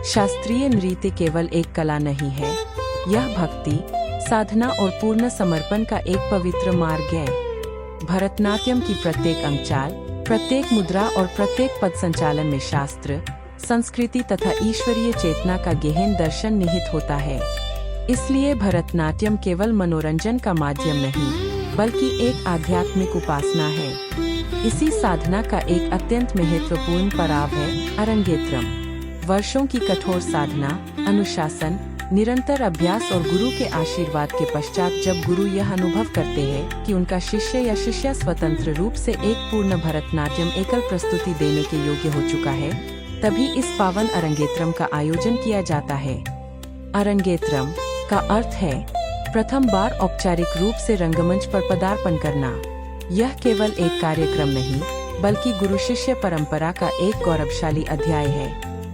शास्त्रीय नृत्य केवल एक कला नहीं है, यह भक्ति, साधना और पूर्ण समर्पण का एक पवित्र मार्ग है। भरतनाट्यम की प्रत्येक अंगचाल, प्रत्येक मुद्रा और प्रत्येक पद संचालन में शास्त्र, संस्कृति तथा ईश्वरीय चेतना का गहन दर्शन निहित होता है। इसलिए भरतनाट्यम केवल मनोरंजन का माध्यम नहीं, बल्कि एक आध्यात्मिक उपासना है। इसी साधना का एक अत्यंत महत्वपूर्ण पड़ाव है अरंगेत्रम। वर्षों की कठोर साधना, अनुशासन, निरंतर अभ्यास और गुरु के आशीर्वाद के पश्चात जब गुरु यह अनुभव करते हैं कि उनका शिष्य या शिष्या स्वतंत्र रूप से एक पूर्ण भरतनाट्यम एकल प्रस्तुति देने के योग्य हो चुका है, तभी इस पावन अरंगेत्रम का आयोजन किया जाता है। अरंगेत्रम का अर्थ है प्रथम बार औपचारिक रूप से रंगमंच पर पदार्पण करना। यह केवल एक कार्यक्रम नहीं, बल्कि गुरु शिष्य परंपरा का एक गौरवशाली अध्याय है,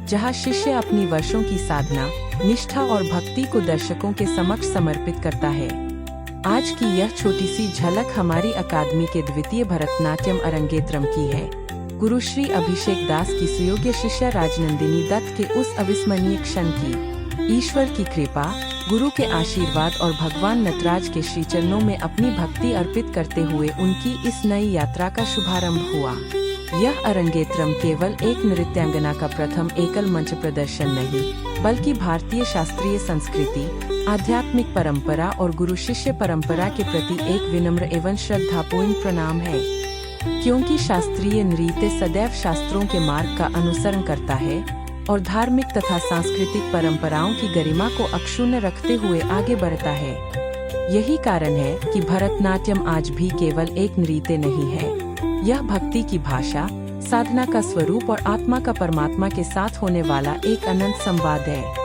जहां शिष्य अपनी वर्षों की साधना, निष्ठा और भक्ति को दर्शकों के समक्ष समर्पित करता है। आज की यह छोटी सी झलक हमारी अकादमी के द्वितीय भरतनाट्यम अरंगेत्रम की है। गुरु श्री अभिषेक दास की सुयोग्य शिष्या राजनंदिनी दत्त के उस अविस्मरणीय क्षण की ईश्वर की कृपा, गुरु के आशीर्वाद और भगवान नटराज के श्री चरणों में अपनी भक्ति अर्पित करते हुए उनकी इस नई यात्रा का शुभारंभ हुआ। यह अरंगेत्रम केवल एक नृत्यांगना का प्रथम एकल मंच प्रदर्शन नहीं, बल्कि भारतीय शास्त्रीय संस्कृति, आध्यात्मिक परंपरा और गुरु शिष्य परंपरा के प्रति एक विनम्र एवं श्रद्धापूर्ण प्रणाम है। क्योंकि शास्त्रीय नृत्य सदैव शास्त्रों के मार्ग का अनुसरण करता है और धार्मिक तथा सांस्कृतिक परंपराओं की गरिमा को अक्षुण्ण रखते हुए आगे बढ़ता है। यही कारण है कि भरतनाट्यम आज भी केवल एक नृत्य नहीं है, यह भक्ति की भाषा, साधना का स्वरूप और आत्मा का परमात्मा के साथ होने वाला एक अनंत संवाद है।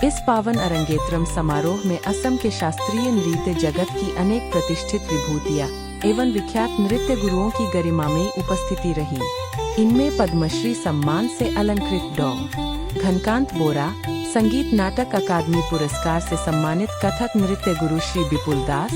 इस पावन अरंगेत्रम समारोह में असम के शास्त्रीय नृत्य जगत की अनेक प्रतिष्ठित विभूतियां एवं विख्यात नृत्य गुरुओं की गरिमामयी उपस्थिति रही। इनमें पद्मश्री सम्मान से अलंकृत डॉ. घनकांत बोरा, संगीत नाटक अकादमी पुरस्कार से सम्मानित कथक नृत्य गुरु श्री विपुल दास,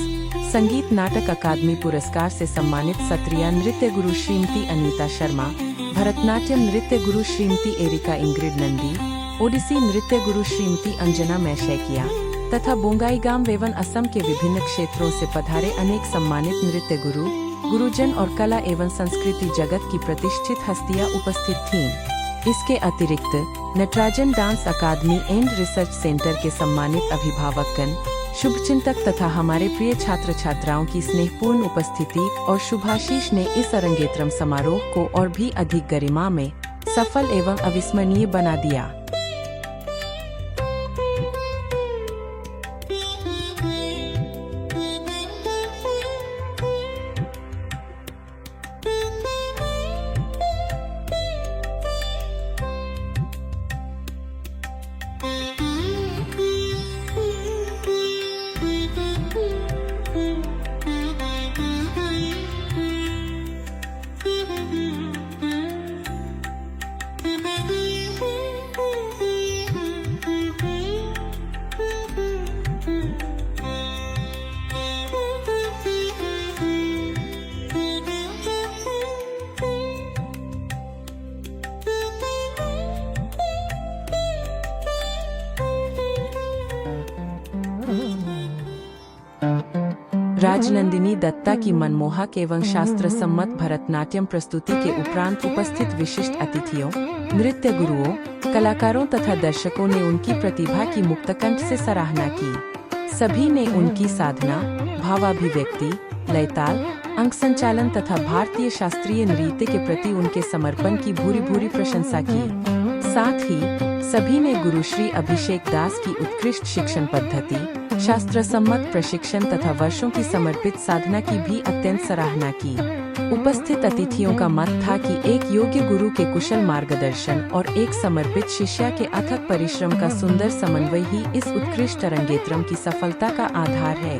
संगीत नाटक अकादमी पुरस्कार से सम्मानित सत्रिया नृत्य गुरु श्रीमती अनीता शर्मा, भरतनाट्यम नृत्य गुरु श्रीमती एरिका इंग्रिड नंदी, ओडिसी नृत्य गुरु श्रीमती अंजना मैशैकिया तथा बोंगाईगांव एवं असम के विभिन्न क्षेत्रों से पधारे अनेक सम्मानित नृत्य गुरु, गुरुजन और कला एवं संस्कृति जगत की प्रतिष्ठित हस्तियां उपस्थित थीं। इसके अतिरिक्त Natarajan dance academy and research centre के सम्मानित अभिभावकगण, शुभचिंतक तथा हमारे प्रिय छात्र छात्राओं की स्नेहपूर्ण उपस्थिति और शुभाशीष ने इस अरंगेत्रम समारोह को और भी अधिक गरिमा में सफल एवं अविस्मरणीय बना दिया। राजनंदिनी दत्ता की मनमोहक एवं शास्त्र सम्मत भरतनाट्यम प्रस्तुति के उपरांत उपस्थित विशिष्ट अतिथियों, नृत्य गुरुओं, कलाकारों तथा दर्शकों ने उनकी प्रतिभा की मुक्तकंठ से सराहना की। सभी ने उनकी साधना, भावाभिव्यक्ति, लयताल, अंग संचालन तथा भारतीय शास्त्रीय नृत्य के प्रति उनके समर्पण की भूरी भूरी प्रशंसा की। साथ ही सभी ने गुरु श्री अभिषेक दास की उत्कृष्ट शिक्षण पद्धति, शास्त्र सम्मत प्रशिक्षण तथा वर्षों की समर्पित साधना की भी अत्यंत सराहना की। उपस्थित अतिथियों का मत था कि एक योग्य गुरु के कुशल मार्गदर्शन और एक समर्पित शिष्या के अथक परिश्रम का सुंदर समन्वय ही इस उत्कृष्ट अरंगेत्रम की सफलता का आधार है।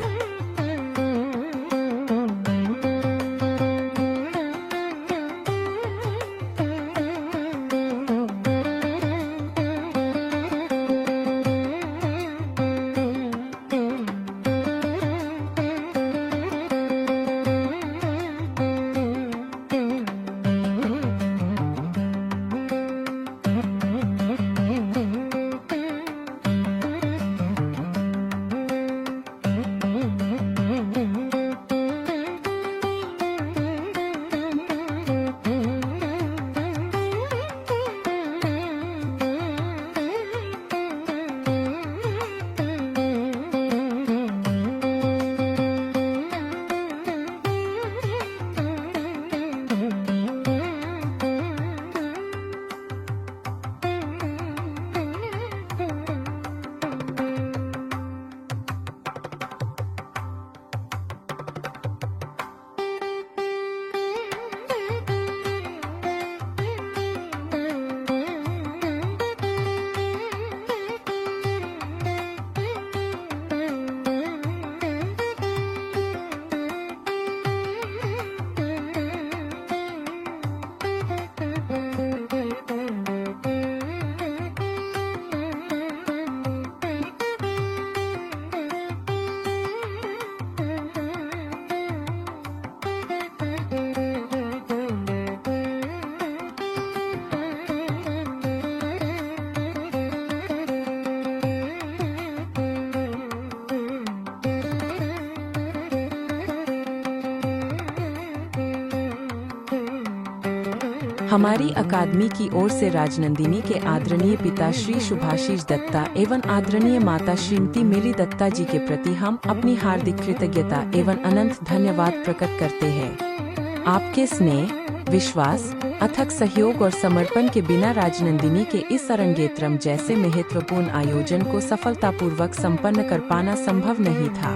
हमारी अकादमी की ओर से राजनंदिनी के आदरणीय पिता श्री शुभाशीष दत्ता एवं आदरणीय माता श्रीमती मिली दत्ता जी के प्रति हम अपनी हार्दिक कृतज्ञता एवं अनंत धन्यवाद प्रकट करते हैं। आपके स्नेह, विश्वास, अथक सहयोग और समर्पण के बिना राजनंदिनी के इस अरंगेत्रम जैसे महत्वपूर्ण आयोजन को सफलतापूर्वक संपन्न कर पाना संभव नहीं था।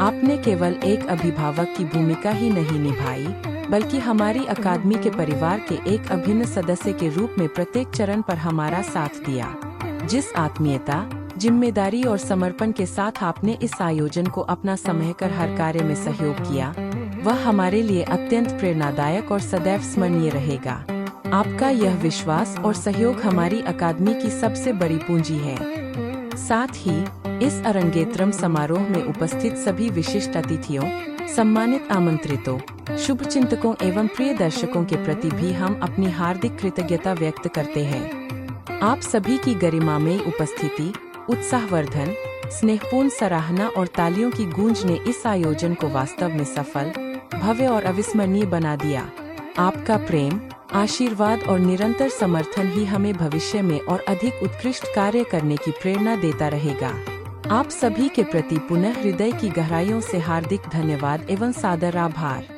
आपने केवल एक अभिभावक की भूमिका ही नहीं निभाई, बल्कि हमारी अकादमी के परिवार के एक अभिन्न सदस्य के रूप में प्रत्येक चरण पर हमारा साथ दिया। जिस आत्मीयता, जिम्मेदारी और समर्पण के साथ आपने इस आयोजन को अपना समय कर हर कार्य में सहयोग किया, वह हमारे लिए अत्यंत प्रेरणादायक और सदैव स्मरणीय रहेगा। आपका यह विश्वास और सहयोग हमारी अकादमी की सबसे बड़ी पूंजी है। साथ ही इस अरंगेत्रम समारोह में उपस्थित सभी विशिष्ट अतिथियों, सम्मानित आमंत्रितों, शुभचिंतकों एवं प्रिय दर्शकों के प्रति भी हम अपनी हार्दिक कृतज्ञता व्यक्त करते हैं। आप सभी की गरिमामयी उपस्थिति, उत्साहवर्धन, स्नेहपूर्ण सराहना और तालियों की गूंज ने इस आयोजन को वास्तव में सफल, भव्य और अविस्मरणीय बना दिया। आपका प्रेम, आशीर्वाद और निरंतर समर्थन ही हमें भविष्य में और अधिक उत्कृष्ट कार्य करने की प्रेरणा देता रहेगा। आप सभी के प्रति पुनः हृदय की गहराइयों से हार्दिक धन्यवाद एवं सादर आभार।